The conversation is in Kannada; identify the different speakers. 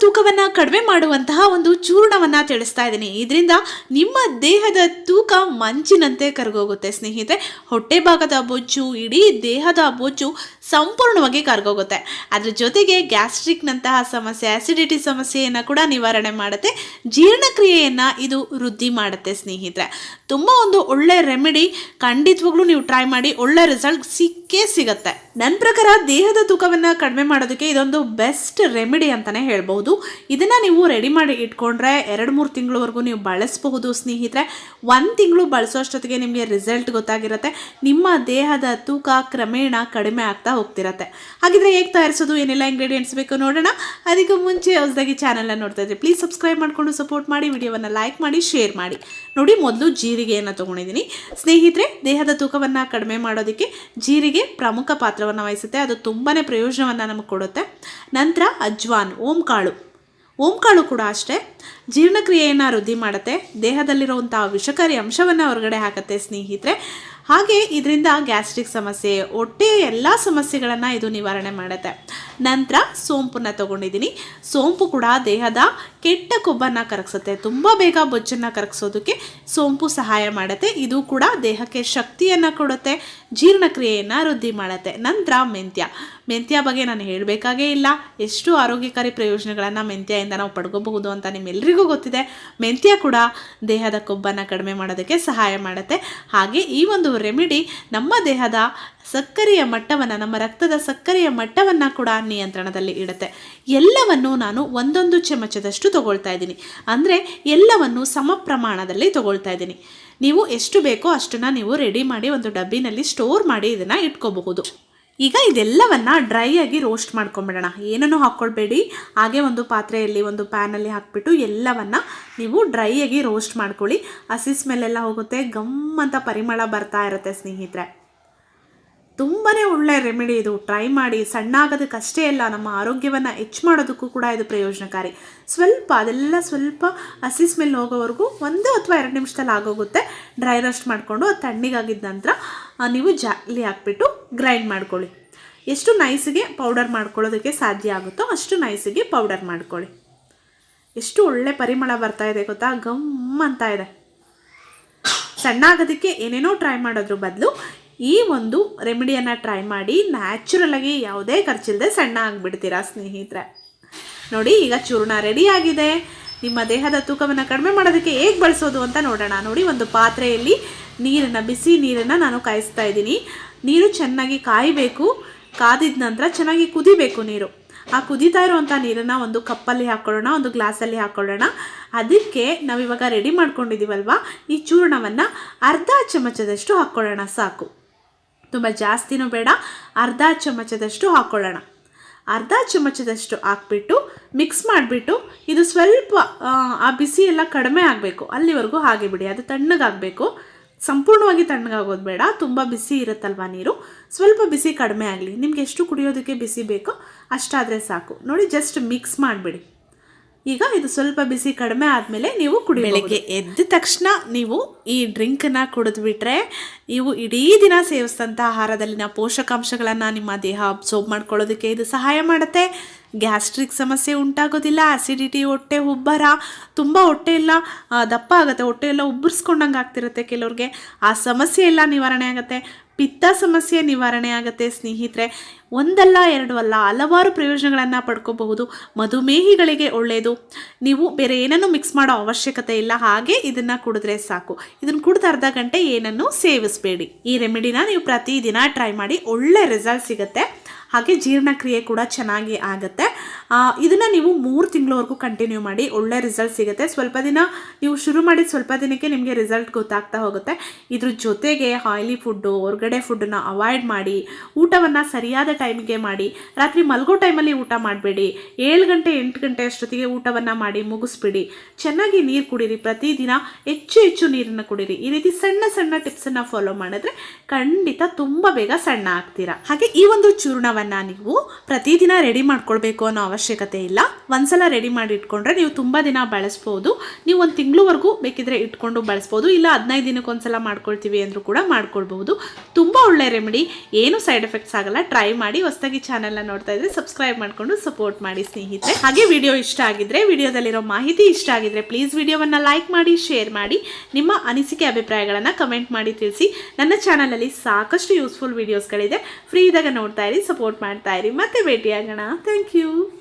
Speaker 1: ತೂಕವನ್ನು ಕಡಿಮೆ ಮಾಡುವಂತಹ ಒಂದು ಚೂರ್ಣವನ್ನು ತಿಳಿಸ್ತಾ ಇದ್ದೀನಿ. ಇದರಿಂದ ನಿಮ್ಮ ದೇಹದ ತೂಕ ಮಂಚಿನಂತೆ ಕರಗೋಗುತ್ತೆ ಸ್ನೇಹಿತರೆ. ಹೊಟ್ಟೆ ಭಾಗದ ಬೊಜ್ಜು, ಇಡೀ ದೇಹದ ಬೊಜ್ಜು ಸಂಪೂರ್ಣವಾಗಿ ಕರಗೋಗುತ್ತೆ. ಅದ್ರ ಜೊತೆಗೆ ಗ್ಯಾಸ್ಟ್ರಿಕ್ನಂತಹ ಸಮಸ್ಯೆ, ಆಸಿಡಿಟಿ ಸಮಸ್ಯೆಯನ್ನು ಕೂಡ ನಿವಾರಣೆ ಮಾಡುತ್ತೆ. ಜೀರ್ಣಕ್ರಿಯೆಯನ್ನು ಇದು ವೃದ್ಧಿ ಮಾಡುತ್ತೆ ಸ್ನೇಹಿತರೆ. ತುಂಬ ಒಂದು ಒಳ್ಳೆ ರೆಮಿಡಿ. ಖಂಡಿತವಾಗ್ಲೂ ನೀವು ಟ್ರೈ ಮಾಡಿ, ಒಳ್ಳೆ ರಿಸಲ್ಟ್ ಸಿಕ್ಕೇ ಸಿಗುತ್ತೆ. ನನ್ನ ಪ್ರಕಾರ ದೇಹದ ತೂಕವನ್ನು ಕಡಿಮೆ ಮಾಡೋದಕ್ಕೆ ಇದೊಂದು ಬೆಸ್ಟ್ ರೆಮಿಡಿ ಅಂತಲೇ ಹೇಳ್ಬೋದು. ಇದನ್ನು ನೀವು ರೆಡಿ ಮಾಡಿ ಇಟ್ಕೊಂಡ್ರೆ 2-3 ತಿಂಗಳವರೆಗೂ ನೀವು ಬಳಸಬಹುದು ಸ್ನೇಹಿತರೆ. 1 ತಿಂಗಳು ಬಳಸೋಷ್ಟೊತ್ತಿಗೆ ನಿಮಗೆ ರಿಸಲ್ಟ್ ಗೊತ್ತಾಗಿರುತ್ತೆ. ನಿಮ್ಮ ದೇಹದ ತೂಕ ಕ್ರಮೇಣ ಕಡಿಮೆ ಆಗ್ತಾ ಹೋಗ್ತಿರತ್ತೆ. ಹಾಗಿದ್ರೆ ಹೇಗೆ ತಯಾರಿಸೋದು, ಏನೆಲ್ಲ ಇಂಗ್ರೀಡಿಯೆಂಟ್ಸ್ ಬೇಕು ನೋಡೋಣ. ಅದಕ್ಕೆ ಮುಂಚೆ ಹೊಸದಾಗಿ ಚಾನಲ್ನ ನೋಡ್ತಾ ಇದ್ದರೆ ಪ್ಲೀಸ್ ಸಬ್ಸ್ಕ್ರೈಬ್ ಮಾಡಿಕೊಂಡು ಸಪೋರ್ಟ್ ಮಾಡಿ, ವಿಡಿಯೋವನ್ನು ಲೈಕ್ ಮಾಡಿ, ಶೇರ್ ಮಾಡಿ. ನೋಡಿ, ಮೊದಲು ಜೀರಿಗೆಯನ್ನು ತೊಗೊಂಡಿದ್ದೀನಿ ಸ್ನೇಹಿತರೆ. ದೇಹದ ತೂಕವನ್ನು ಕಡಿಮೆ ಮಾಡೋದಕ್ಕೆ ಜೀರಿಗೆ ಪ್ರಮುಖ ಪಾತ್ರವನ್ನು ವಹಿಸುತ್ತೆ. ಅದು ತುಂಬಾ ಪ್ರಯೋಜನವನ್ನು ನಮಗೆ ಕೊಡುತ್ತೆ. ನಂತರ ಅಜ್ವಾನ್, ಓಂಕಾಳು ಕೂಡ ಅಷ್ಟೇ ಜೀರ್ಣಕ್ರಿಯೆಯನ್ನು ವೃದ್ಧಿ ಮಾಡುತ್ತೆ. ದೇಹದಲ್ಲಿರುವಂಥ ವಿಷಕಾರಿ ಅಂಶವನ್ನು ಹೊರಗಡೆ ಹಾಕುತ್ತೆ ಸ್ನೇಹಿತರೆ. ಹಾಗೆ ಇದರಿಂದ ಗ್ಯಾಸ್ಟ್ರಿಕ್ ಸಮಸ್ಯೆ, ಹೊಟ್ಟೆಯ ಎಲ್ಲ ಸಮಸ್ಯೆಗಳನ್ನು ಇದು ನಿವಾರಣೆ ಮಾಡುತ್ತೆ. ನಂತರ ಸೋಂಪನ್ನು ತೊಗೊಂಡಿದ್ದೀನಿ. ಸೋಂಪು ಕೂಡ ದೇಹದ ಕೆಟ್ಟ ಕೊಬ್ಬನ್ನು ಕರಗಿಸುತ್ತೆ. ತುಂಬ ಬೇಗ ಬೊಜ್ಜನ್ನು ಕರಗಿಸೋದಕ್ಕೆ ಸೋಂಪು ಸಹಾಯ ಮಾಡುತ್ತೆ. ಇದು ಕೂಡ ದೇಹಕ್ಕೆ ಶಕ್ತಿಯನ್ನು ಕೊಡುತ್ತೆ, ಜೀರ್ಣಕ್ರಿಯೆಯನ್ನು ವೃದ್ಧಿ ಮಾಡುತ್ತೆ. ನಂತರ ಮೆಂತ್ಯ ಬಗ್ಗೆ ನಾನು ಹೇಳಬೇಕಾಗೇ ಇಲ್ಲ. ಎಷ್ಟು ಆರೋಗ್ಯಕಾರಿ ಪ್ರಯೋಜನಗಳನ್ನು ಮೆಂತ್ಯದಿಂದ ನಾವು ಪಡ್ಕೋಬಹುದು ಅಂತ ನಿಮ್ಮೆಲ್ಲರಿಗೂ ಗೊತ್ತಿದೆ. ಮೆಂತ್ಯ ಕೂಡ ದೇಹದ ಕೊಬ್ಬನ್ನು ಕಡಿಮೆ ಮಾಡೋದಕ್ಕೆ ಸಹಾಯ ಮಾಡುತ್ತೆ. ಹಾಗೆ ಈ ಒಂದು ರೆಮಿಡಿ ನಮ್ಮ ದೇಹದ ಸಕ್ಕರೆಯ ಮಟ್ಟವನ್ನು, ನಮ್ಮ ರಕ್ತದ ಸಕ್ಕರೆಯ ಮಟ್ಟವನ್ನು ಕೂಡ ನಿಯಂತ್ರಣದಲ್ಲಿ ಇಡುತ್ತೆ. ಎಲ್ಲವನ್ನು ನಾನು 1 ಚಮಚದಷ್ಟು ತಗೊಳ್ತಾ ಇದ್ದೀನಿ. ಅಂದರೆ ಎಲ್ಲವನ್ನು ಸಮ ಪ್ರಮಾಣದಲ್ಲಿ ತಗೊಳ್ತಾ ಇದ್ದೀನಿ. ನೀವು ಎಷ್ಟು ಬೇಕೋ ಅಷ್ಟನ್ನು ನೀವು ರೆಡಿ ಮಾಡಿ ಒಂದು ಡಬ್ಬಿನಲ್ಲಿ ಸ್ಟೋರ್ ಮಾಡಿ ಇದನ್ನು ಇಟ್ಕೋಬಹುದು. ಈಗ ಇದೆಲ್ಲವನ್ನು ಡ್ರೈ ಆಗಿ ರೋಸ್ಟ್ ಮಾಡ್ಕೊಂಬಿಡೋಣ. ಏನನ್ನು ಹಾಕ್ಕೊಳ್ಬೇಡಿ. ಹಾಗೆ ಒಂದು ಪಾತ್ರೆಯಲ್ಲಿ, ಒಂದು ಪ್ಯಾನಲ್ಲಿ ಹಾಕ್ಬಿಟ್ಟು ಎಲ್ಲವನ್ನು ನೀವು ಡ್ರೈ ಆಗಿ ರೋಸ್ಟ್ ಮಾಡ್ಕೊಳ್ಳಿ. ಹಸಿ ಸ್ಮೆಲ್ಲೆಲ್ಲ ಹೋಗುತ್ತೆ, ಗಮ್ ಅಂತ ಪರಿಮಳ ಬರ್ತಾ ಇರುತ್ತೆ ಸ್ನೇಹಿತರೆ. ತುಂಬಾ ಒಳ್ಳೆ ರೆಮಿಡಿ ಇದು. ಟ್ರೈ ಮಾಡಿ. ಸಣ್ಣ ಆಗೋದಕ್ಕಷ್ಟೇ ಅಲ್ಲ, ನಮ್ಮ ಆರೋಗ್ಯವನ್ನು ಹೆಚ್ಚು ಮಾಡೋದಕ್ಕೂ ಕೂಡ ಇದು ಪ್ರಯೋಜನಕಾರಿ. ಅದೆಲ್ಲ ಸ್ವಲ್ಪ ಹಸಿ ಸ್ಮೆಲ್ ಹೋಗೋವರೆಗೂ 1 ಅಥವಾ 2 ನಿಮಿಷದಲ್ಲಿ ಆಗೋಗುತ್ತೆ. ಡ್ರೈ ರೋಸ್ಟ್ ಮಾಡಿಕೊಂಡು ಅದು ತಣ್ಣಗಾಗಿದ್ದ ನಂತರ ನೀವು ಜಾಲಿ ಹಾಕ್ಬಿಟ್ಟು ಗ್ರೈಂಡ್ ಮಾಡ್ಕೊಳ್ಳಿ. ಎಷ್ಟು ನೈಸಿಗೆ ಪೌಡರ್ ಮಾಡ್ಕೊಳ್ಳೋದಕ್ಕೆ ಸಾಧ್ಯ ಆಗುತ್ತೋ ಅಷ್ಟು ನೈಸಿಗೆ ಪೌಡರ್ ಮಾಡ್ಕೊಳ್ಳಿ. ಎಷ್ಟು ಒಳ್ಳೆ ಪರಿಮಳ ಬರ್ತಾ ಇದೆ ಗೊತ್ತಾ, ಗಮ್ ಅಂತ ಇದೆ. ಸಣ್ಣ ಆಗೋದಕ್ಕೆ ಏನೇನೋ ಟ್ರೈ ಮಾಡೋದ್ರ ಬದಲು ಈ ಒಂದು ರೆಮಿಡಿಯನ್ನು ಟ್ರೈ ಮಾಡಿ. ನ್ಯಾಚುರಲಾಗಿ ಯಾವುದೇ ಖರ್ಚಿಲ್ಲದೆ ಸಣ್ಣ ಆಗಿಬಿಡ್ತೀರಾ ಸ್ನೇಹಿತರೆ. ನೋಡಿ, ಈಗ ಚೂರ್ಣ ರೆಡಿಯಾಗಿದೆ. ನಿಮ್ಮ ದೇಹದ ತೂಕವನ್ನು ಕಡಿಮೆ ಮಾಡೋದಕ್ಕೆ ಹೇಗೆ ಬಳಸೋದು ಅಂತ ನೋಡೋಣ. ನೋಡಿ, ಒಂದು ಪಾತ್ರೆಯಲ್ಲಿ ಬಿಸಿ ನೀರನ್ನು ನಾನು ಕಾಯಿಸ್ತಾ ಇದ್ದೀನಿ. ನೀರು ಚೆನ್ನಾಗಿ ಕಾಯಬೇಕು. ಕಾದಿದ ನಂತರ ಚೆನ್ನಾಗಿ ಕುದಿಬೇಕು ನೀರು. ಆ ಕುದೀತಾ ಇರುವಂಥ ನೀರನ್ನು ಒಂದು ಕಪ್ಪಲ್ಲಿ ಹಾಕ್ಕೊಳ್ಳೋಣ, ಒಂದು ಗ್ಲಾಸಲ್ಲಿ ಹಾಕ್ಕೊಳ್ಳೋಣ. ಅದಕ್ಕೆ ನಾವಿವಾಗ ರೆಡಿ ಮಾಡ್ಕೊಂಡಿದ್ದೀವಲ್ವ, ಈ ಚೂರ್ಣವನ್ನು ಅರ್ಧ ಚಮಚದಷ್ಟು ಹಾಕ್ಕೊಳ್ಳೋಣ. ಸಾಕು, ತುಂಬ ಜಾಸ್ತಿನೂ ಬೇಡ. ಅರ್ಧ ಚಮಚದಷ್ಟು ಹಾಕ್ಕೊಳ್ಳೋಣ. ಅರ್ಧ ಚಮಚದಷ್ಟು ಹಾಕ್ಬಿಟ್ಟು ಮಿಕ್ಸ್ ಮಾಡಿಬಿಟ್ಟು ಇದು ಸ್ವಲ್ಪ ಆ ಬಿಸಿ ಎಲ್ಲ ಕಡಿಮೆ ಆಗಬೇಕು. ಅಲ್ಲಿವರೆಗೂ ಹಾಗೆ ಬಿಡಿ. ಅದು ತಣ್ಣಗಾಗಬೇಕು. ಸಂಪೂರ್ಣವಾಗಿ ತಣ್ಣಗಾಗೋದು ಬೇಡ. ತುಂಬ ಬಿಸಿ ಇರುತ್ತಲ್ವ ನೀರು, ಸ್ವಲ್ಪ ಬಿಸಿ ಕಡಿಮೆ ಆಗಲಿ. ನಿಮ್ಗೆ ಎಷ್ಟು ಕುಡಿಯೋದಕ್ಕೆ ಬಿಸಿ ಬೇಕೋ ಅಷ್ಟಾದರೆ ಸಾಕು. ನೋಡಿ, ಜಸ್ಟ್ ಮಿಕ್ಸ್ ಮಾಡಿಬಿಡಿ. ಈಗ ಇದು ಸ್ವಲ್ಪ ಬಿಸಿ ಕಡಿಮೆ ಆದಮೇಲೆ ನೀವು ಬೆಳಗ್ಗೆ ಎದ್ದ ತಕ್ಷಣ ನೀವು ಈ ಡ್ರಿಂಕನ್ನು ಕುಡಿದ್ಬಿಟ್ರೆ ನೀವು ಇಡೀ ದಿನ ಸೇವಿಸಿದಂಥ ಆಹಾರದಲ್ಲಿನ ಪೋಷಕಾಂಶಗಳನ್ನು ನಿಮ್ಮ ದೇಹ ಅಬ್ಸರ್ವ್ ಮಾಡ್ಕೊಳ್ಳೋದಕ್ಕೆ ಇದು ಸಹಾಯ ಮಾಡುತ್ತೆ. ಗ್ಯಾಸ್ಟ್ರಿಕ್ ಸಮಸ್ಯೆ ಉಂಟಾಗೋದಿಲ್ಲ. ಆಸಿಡಿಟಿ, ಹೊಟ್ಟೆ ಉಬ್ಬರ, ತುಂಬ ಹೊಟ್ಟೆ ಎಲ್ಲ ದಪ್ಪ ಆಗುತ್ತೆ, ಹೊಟ್ಟೆ ಎಲ್ಲ ಉಬ್ಬರಿಸ್ಕೊಂಡಂಗೆ ಆಗ್ತಿರುತ್ತೆ ಕೆಲವ್ರಿಗೆ. ಆ ಸಮಸ್ಯೆ ಎಲ್ಲ ನಿವಾರಣೆ ಆಗುತ್ತೆ. ಪಿತ್ತ ಸಮಸ್ಯೆ ನಿವಾರಣೆ ಆಗುತ್ತೆ ಸ್ನೇಹಿತರೆ. 1 ಅಲ್ಲ 2 ಅಲ್ಲ, ಹಲವಾರು ಪ್ರಯೋಜನಗಳನ್ನು ಪಡ್ಕೋಬಹುದು. ಮಧುಮೇಹಿಗಳಿಗೆ ಒಳ್ಳೆಯದು. ನೀವು ಬೇರೆ ಏನನ್ನು ಮಿಕ್ಸ್ ಮಾಡೋ ಅವಶ್ಯಕತೆ ಇಲ್ಲ. ಹಾಗೆ ಇದನ್ನು ಕುಡಿದ್ರೆ ಸಾಕು. ಇದನ್ನು ಕುಡಿದು ಅರ್ಧ ಗಂಟೆ ಏನನ್ನು ಸೇವಿಸಬೇಡಿ. ಈ ರೆಮಿಡಿನ ನೀವು ಪ್ರತಿದಿನ ಟ್ರೈ ಮಾಡಿ, ಒಳ್ಳೆ ರಿಸಲ್ಟ್ ಸಿಗುತ್ತೆ. ಹಾಗೆ ಜೀರ್ಣಕ್ರಿಯೆ ಕೂಡ ಚೆನ್ನಾಗಿ ಆಗುತ್ತೆ. ಇದನ್ನು ನೀವು 3 ತಿಂಗಳವರೆಗೂ ಕಂಟಿನ್ಯೂ ಮಾಡಿ, ಒಳ್ಳೆ ರಿಸಲ್ಟ್ ಸಿಗುತ್ತೆ. ಸ್ವಲ್ಪ ದಿನ ನೀವು ಶುರು ಮಾಡಿ, ಸ್ವಲ್ಪ ದಿನಕ್ಕೆ ನಿಮಗೆ ರಿಸಲ್ಟ್ ಗೊತ್ತಾಗ್ತಾ ಹೋಗುತ್ತೆ. ಇದ್ರ ಜೊತೆಗೆ ಆಯಿಲಿ ಫುಡ್ಡು, ಹೊರಗಡೆ ಫುಡ್ಡನ್ನು ಅವಾಯ್ಡ್ ಮಾಡಿ, ಊಟವನ್ನು ಸರಿಯಾದ ಟೈಮಿಗೆ ಮಾಡಿ. ರಾತ್ರಿ ಮಲಗೋ ಟೈಮಲ್ಲಿ ಊಟ ಮಾಡಬೇಡಿ. 7 ಗಂಟೆ 8 ಗಂಟೆ ಅಷ್ಟೊತ್ತಿಗೆ ಊಟವನ್ನು ಮಾಡಿ ಮುಗಿಸ್ಬಿಡಿ. ಚೆನ್ನಾಗಿ ನೀರು ಕುಡೀರಿ. ಪ್ರತಿದಿನ ಹೆಚ್ಚು ನೀರನ್ನು ಕುಡೀರಿ. ಈ ರೀತಿ ಸಣ್ಣ ಟಿಪ್ಸನ್ನು ಫಾಲೋ ಮಾಡಿದ್ರೆ ಖಂಡಿತ ತುಂಬ ಬೇಗ ಸಣ್ಣ ಆಗ್ತೀರಾ. ಹಾಗೆ ಈ ಒಂದು ಚೂರ್ಣವನ್ನು ತೈಲವನ್ನು ನೀವು ಪ್ರತಿದಿನ ರೆಡಿ ಮಾಡ್ಕೊಳ್ಬೇಕು ಅನ್ನೋ ಅವಶ್ಯಕತೆ ಇಲ್ಲ. ಒಂದ್ಸಲ ರೆಡಿ ಮಾಡಿ ಇಟ್ಕೊಂಡ್ರೆ ನೀವು ತುಂಬ ದಿನ ಬಳಸ್ಬೋದು. ನೀವು ಒಂದು ತಿಂಗಳವರೆಗೂ ಬೇಕಿದ್ರೆ ಇಟ್ಕೊಂಡು ಬಳಸ್ಬೋದು, ಇಲ್ಲ 15 ದಿನಕ್ಕೊಂದ್ಸಲ ಮಾಡ್ಕೊಳ್ತೀವಿ ಅಂದರೂ ಕೂಡ ಮಾಡ್ಕೊಳ್ಬಹುದು. ತುಂಬ ಒಳ್ಳೆ ರೆಮಿಡಿ, ಏನು ಸೈಡ್ ಎಫೆಕ್ಟ್ಸ್ ಆಗಲ್ಲ. ಟ್ರೈ ಮಾಡಿ. ಹೊಸದಾಗಿ ಚಾನಲ್ನ ನೋಡ್ತಾ ಇದ್ರೆ ಸಬ್ಸ್ಕ್ರೈಬ್ ಮಾಡಿಕೊಂಡು ಸಪೋರ್ಟ್ ಮಾಡಿ ಸ್ನೇಹಿತರೆ. ಹಾಗೆ ವಿಡಿಯೋ ಇಷ್ಟ ಆಗಿದ್ರೆ, ವಿಡಿಯೋದಲ್ಲಿರೋ ಮಾಹಿತಿ ಇಷ್ಟ ಆಗಿದ್ರೆ ಪ್ಲೀಸ್ ವಿಡಿಯೋವನ್ನು ಲೈಕ್ ಮಾಡಿ, ಶೇರ್ ಮಾಡಿ, ನಿಮ್ಮ ಅನಿಸಿಕೆ ಅಭಿಪ್ರಾಯಗಳನ್ನು ಕಮೆಂಟ್ ಮಾಡಿ ತಿಳಿಸಿ. ನನ್ನ ಚಾನಲಲ್ಲಿ ಸಾಕಷ್ಟು ಯೂಸ್ಫುಲ್ ವಿಡಿಯೋಸ್ಗಳಿದೆ. ಫ್ರೀ ಇದ್ದಾಗ ನೋಡ್ತಾ ಇರಿ, ಸಪೋರ್ಟ್ ಮಾಡ್ತಾ ಇರಿ. ಮತ್ತೆ ಭೇಟಿಯಾಗೋಣ. Thank you.